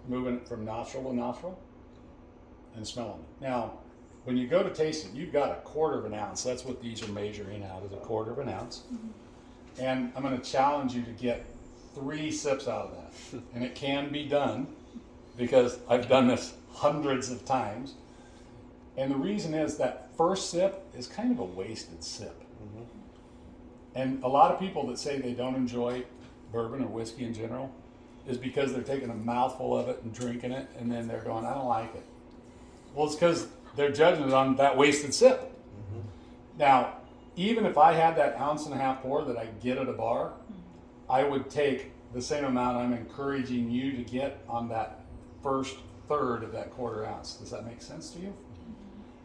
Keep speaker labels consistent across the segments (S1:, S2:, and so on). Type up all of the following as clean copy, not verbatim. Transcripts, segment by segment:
S1: moving it from nostril to nostril and smelling it. Now, when you go to taste it, you've got a quarter of an ounce. That's what these are measuring out, is a quarter of an ounce. And I'm going to challenge you to get 3 sips out of that. And it can be done because I've done this hundreds of times. And the reason is that first sip is kind of a wasted sip. And a lot of people that say they don't enjoy bourbon or whiskey in general is because they're taking a mouthful of it and drinking it, and then they're going, I don't like it. Well, it's because they're judging it on that wasted sip. Now, even if I had that 1.5 ounce pour that I get at a bar, I would take the same amount I'm encouraging you to get on that first third of that quarter ounce. Does that make sense to you?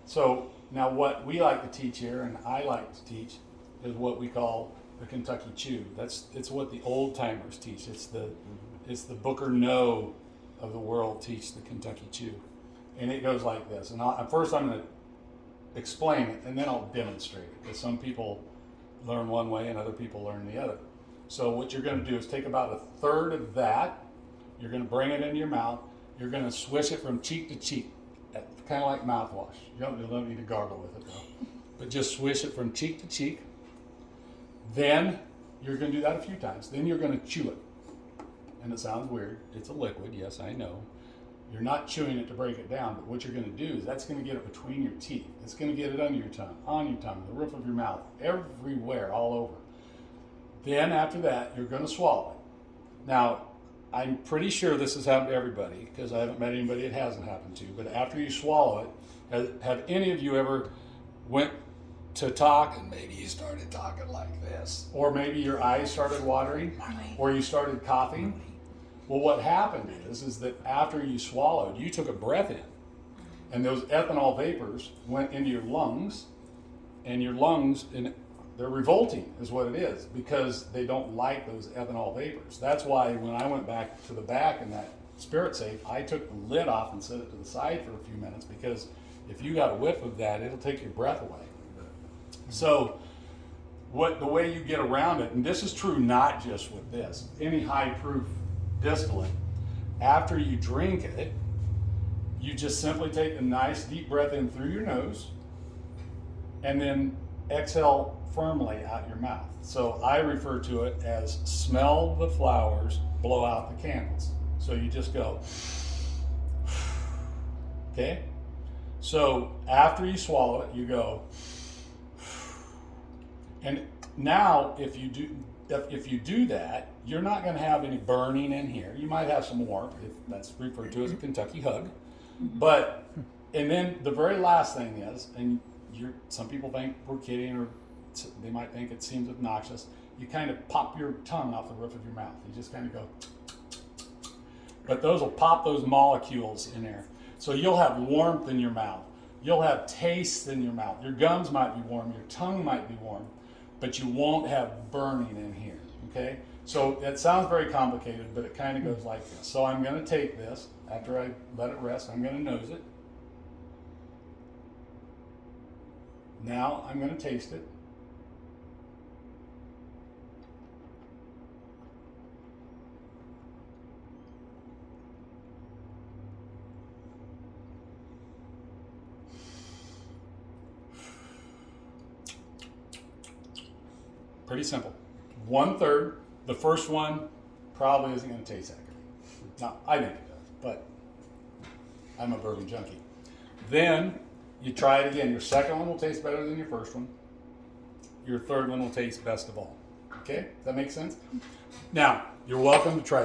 S1: So now what we like to teach here, and I like to teach, is what we call the Kentucky Chew. It's what the old timers teach. It's the Booker No of the world teach the Kentucky Chew. And it goes like this. And first I'm going to explain it, and then I'll demonstrate it, because some people learn one way and other people learn the other. So what you're going to do is take about a third of that, you're going to bring it into your mouth, you're going to swish it from cheek to cheek, kind of like mouthwash. You don't need to gargle with it though, but just swish it from cheek to cheek. Then you're going to do that a few times. Then you're going to chew it. And it sounds weird. It's a liquid, yes, I know. You're not chewing it to break it down, but what you're going to do is that's going to get it between your teeth. It's going to get it under your tongue, on your tongue, the roof of your mouth, everywhere, all over. Then after that, you're going to swallow it. Now, I'm pretty sure this has happened to everybody, because I haven't met anybody it hasn't happened to, but after you swallow it, have any of you ever went to talk and maybe you started talking like this, or maybe your eyes started watering, or you started coughing? Well, what happened is that after you swallowed, you took a breath in, and those ethanol vapors went into your lungs, and your lungs, and they're revolting is what it is, because they don't like those ethanol vapors. That's why when I went back to the back in that spirit safe, I took the lid off and set it to the side for a few minutes, because if you got a whiff of that, it'll take your breath away. So the way you get around it, and this is true not just with this, any high proof distillate, after you drink it, you just simply take a nice deep breath in through your nose and then exhale firmly out your mouth. So I refer to it as smell the flowers, blow out the candles. So you just go, okay? So after you swallow it, you go, and now if you do that, you're not going to have any burning in here. You might have some warmth, if that's referred to as a Kentucky hug. But, and then the very last thing is, and some people think we're kidding, or they might think it seems obnoxious, you kind of pop your tongue off the roof of your mouth. You just kind of go, but those will pop those molecules in there. So you'll have warmth in your mouth. You'll have taste in your mouth. Your gums might be warm. Your tongue might be warm, but you won't have burning in here, okay? So it sounds very complicated, but it kind of goes like this. So I'm going to take this, after I let it rest, I'm going to nose it. Now I'm going to taste it. Pretty simple. 1/3. The first one probably isn't going to taste that good. Now, I think it does, but I'm a bourbon junkie. Then you try it again. Your second one will taste better than your first one. Your third one will taste best of all. Okay? Does that make sense? Now, you're welcome to try